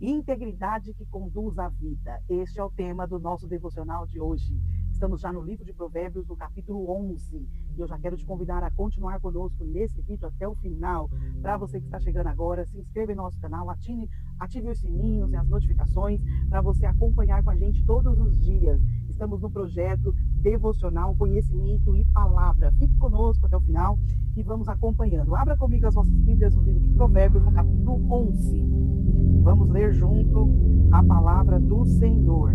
Integridade que conduz à vida. Este é o tema do nosso devocional de hoje. Estamos já no livro de Provérbios, no capítulo 11. E eu já quero te convidar a continuar conosco nesse vídeo até o final. Para você que está chegando agora, se inscreva em nosso canal, ative os sininhos e as notificações para você acompanhar com a gente todos os dias. Estamos no projeto devocional Conhecimento e Palavra. Fique conosco até o final e vamos acompanhando. Abra comigo as nossas Bíblias no livro de Provérbios, no capítulo 11. Vamos ler junto a palavra do Senhor.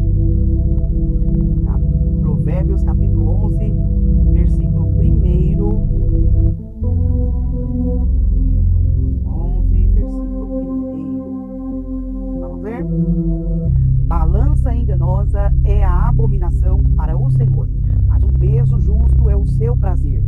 Provérbios, capítulo 11, versículo 1. 11, versículo 1. Vamos ver? Balança enganosa é a abominação para o Senhor, mas o peso justo é o seu prazer.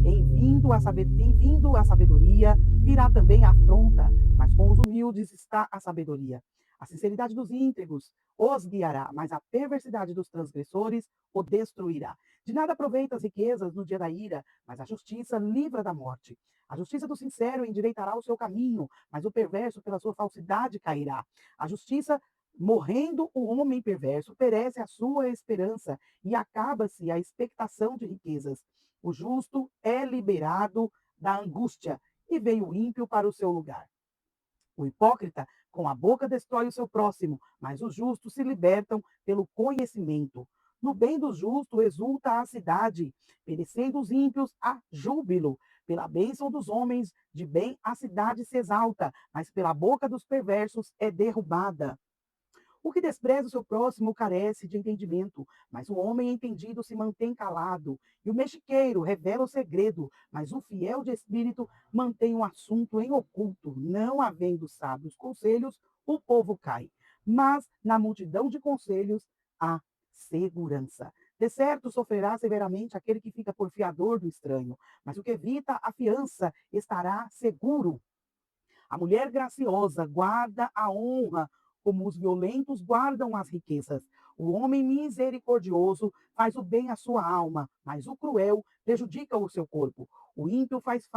Em vindo a sabedoria, virá também a afronta, mas com os humildes está a sabedoria. A sinceridade dos íntegros os guiará, mas a perversidade dos transgressores o destruirá. De nada aproveita as riquezas no dia da ira, mas a justiça livra da morte. A justiça do sincero endireitará o seu caminho, mas o perverso pela sua falsidade cairá. A justiça Morrendo o homem perverso, perece a sua esperança e acaba-se a expectação de riquezas. O justo é liberado da angústia e veio o ímpio para o seu lugar. O hipócrita com a boca destrói o seu próximo, mas os justos se libertam pelo conhecimento. No bem do justo exulta a cidade, perecendo os ímpios a júbilo. Pela bênção dos homens de bem a cidade se exalta, mas pela boca dos perversos é derrubada. O que despreza o seu próximo carece de entendimento, mas o homem entendido se mantém calado. E o mexiqueiro revela o segredo, mas o fiel de espírito mantém o assunto em oculto. Não havendo sábios conselhos, o povo cai. Mas na multidão de conselhos há segurança. De certo, sofrerá severamente aquele que fica por fiador do estranho, mas o que evita a fiança estará seguro. A mulher graciosa guarda a honra, como os violentos guardam as riquezas. O homem misericordioso faz o bem à sua alma, mas o cruel prejudica o seu corpo. O ímpio faz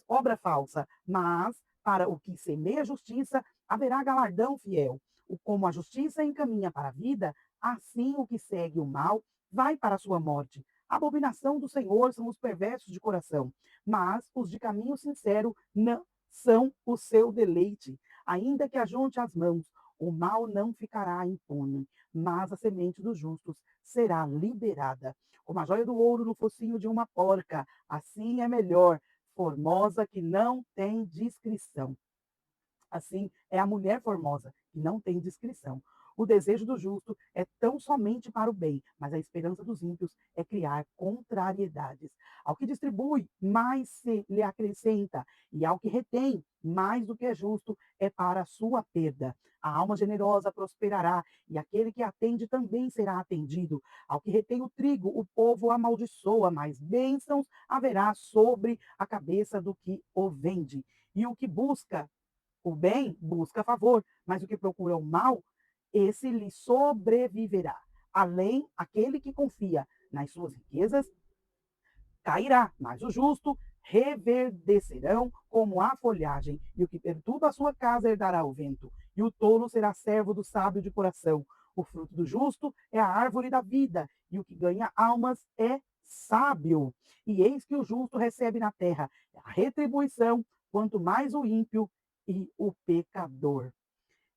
obra falsa, mas para o que semeia justiça haverá galardão fiel. Como a justiça encaminha para a vida, assim o que segue o mal vai para a sua morte. A abominação do Senhor são os perversos de coração, mas os de caminho sincero não são o seu deleite. Ainda que ajunte as mãos, o mal não ficará impune, mas a semente dos justos será liberada. Como a joia do ouro no focinho de uma porca, assim é melhor, formosa que não tem discrição. Assim é a mulher formosa, que não tem discrição. O desejo do justo é tão somente para o bem, mas a esperança dos ímpios é criar contrariedades. Ao que distribui, mais se lhe acrescenta, e ao que retém, mais do que é justo é para a sua perda. A alma generosa prosperará, e aquele que atende também será atendido. Ao que retém o trigo, o povo amaldiçoa, mas bênçãos haverá sobre a cabeça do que o vende. E o que busca o bem busca favor, mas o que procura o mal, esse lhe sobreviverá. Além, aquele que confia nas suas riquezas cairá, mas o justo reverdecerão como a folhagem, e o que perturba a sua casa herdará o vento, e o tolo será servo do sábio de coração. O fruto do justo é a árvore da vida, e o que ganha almas é sábio. E eis que o justo recebe na terra a retribuição, quanto mais o ímpio e o pecador.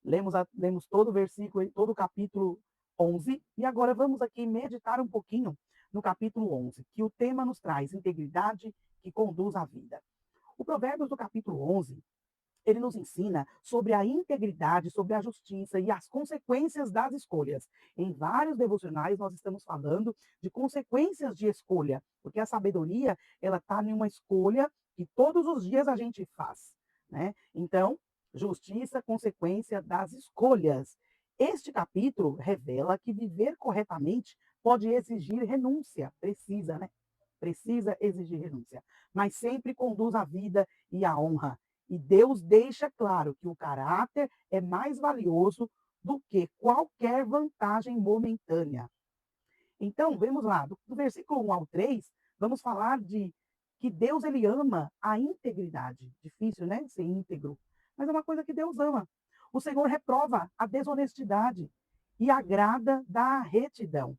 Lemos todo o versículo, todo o capítulo 11, e agora vamos aqui meditar um pouquinho no capítulo 11, que o tema nos traz integridade que conduz à vida. O Provérbios do capítulo 11, ele nos ensina sobre a integridade, sobre a justiça e as consequências das escolhas. Em vários devocionais nós estamos falando de consequências de escolha, porque a sabedoria, ela está em uma escolha que todos os dias a gente faz, né? Então, justiça, consequência das escolhas. Este capítulo revela que viver corretamente pode exigir renúncia, precisa, né? Precisa exigir renúncia, mas sempre conduz à vida e à honra. E Deus deixa claro que o caráter é mais valioso do que qualquer vantagem momentânea. Então, vemos lá, do versículo 1 ao 3, vamos falar de que Deus ele ama a integridade. Difícil, né? Ser íntegro. Mas é uma coisa que Deus ama. O Senhor reprova a desonestidade e agrada da retidão.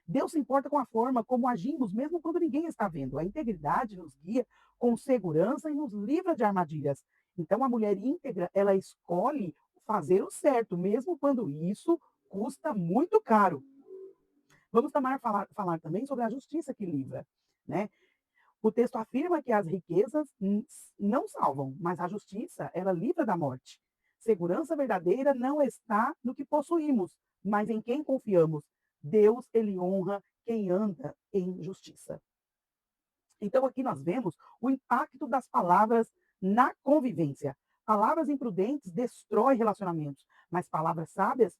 Deus se importa com a forma como agimos, mesmo quando ninguém está vendo. A integridade nos guia com segurança e nos livra de armadilhas. Então, a mulher íntegra, ela escolhe fazer o certo, mesmo quando isso custa muito caro. Vamos falar também sobre a justiça que livra, né? O texto afirma que as riquezas não salvam, mas a justiça, ela livra da morte. Segurança verdadeira não está no que possuímos, mas em quem confiamos. Deus, ele honra quem anda em justiça. Então, aqui nós vemos o impacto das palavras na convivência. Palavras imprudentes destroem relacionamentos, mas palavras sábias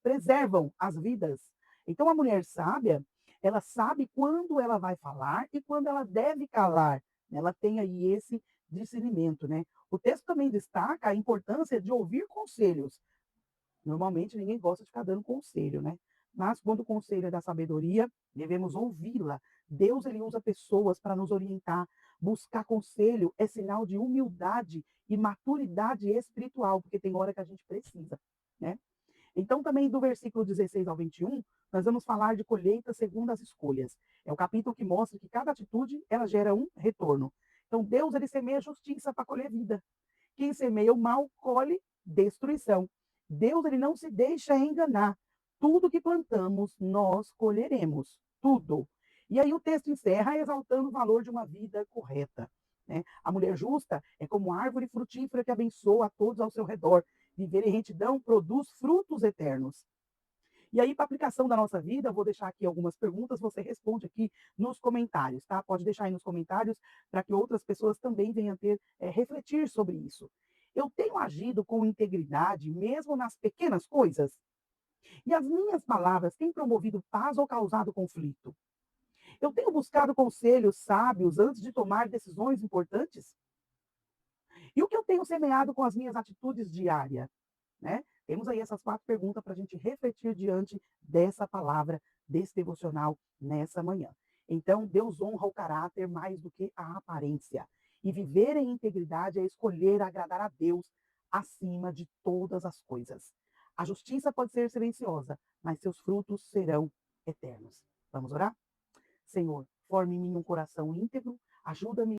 preservam as vidas. Então, a mulher sábia, ela sabe quando ela vai falar e quando ela deve calar. Ela tem aí esse discernimento, né? O texto também destaca a importância de ouvir conselhos. Normalmente ninguém gosta de ficar dando conselho, né? Mas quando o conselho é da sabedoria, devemos ouvi-la. Deus, ele usa pessoas para nos orientar. Buscar conselho é sinal de humildade e maturidade espiritual, porque tem hora que a gente precisa, né? Então, também do versículo 16 ao 21, nós vamos falar de colheita segundo as escolhas. É o capítulo que mostra que cada atitude, ela gera um retorno. Então, Deus, ele semeia justiça para colher vida. Quem semeia o mal, colhe destruição. Deus, ele não se deixa enganar. Tudo que plantamos, nós colheremos. Tudo. E aí o texto encerra exaltando o valor de uma vida correta. Né? A mulher justa é como árvore frutífera que abençoa a todos ao seu redor. Viver em retidão produz frutos eternos. E aí, para aplicação da nossa vida, eu vou deixar aqui algumas perguntas, você responde aqui nos comentários, tá? Pode deixar aí nos comentários para que outras pessoas também venham ter, refletir sobre isso. Eu tenho agido com integridade, mesmo nas pequenas coisas? E as minhas palavras têm promovido paz ou causado conflito? Eu tenho buscado conselhos sábios antes de tomar decisões importantes? E o que eu tenho semeado com as minhas atitudes diárias? Né? Temos aí essas 4 perguntas para a gente refletir diante dessa palavra, desse devocional nessa manhã. Então, Deus honra o caráter mais do que a aparência. E viver em integridade é escolher agradar a Deus acima de todas as coisas. A justiça pode ser silenciosa, mas seus frutos serão eternos. Vamos orar? Senhor, forme em mim um coração íntegro, ajuda-me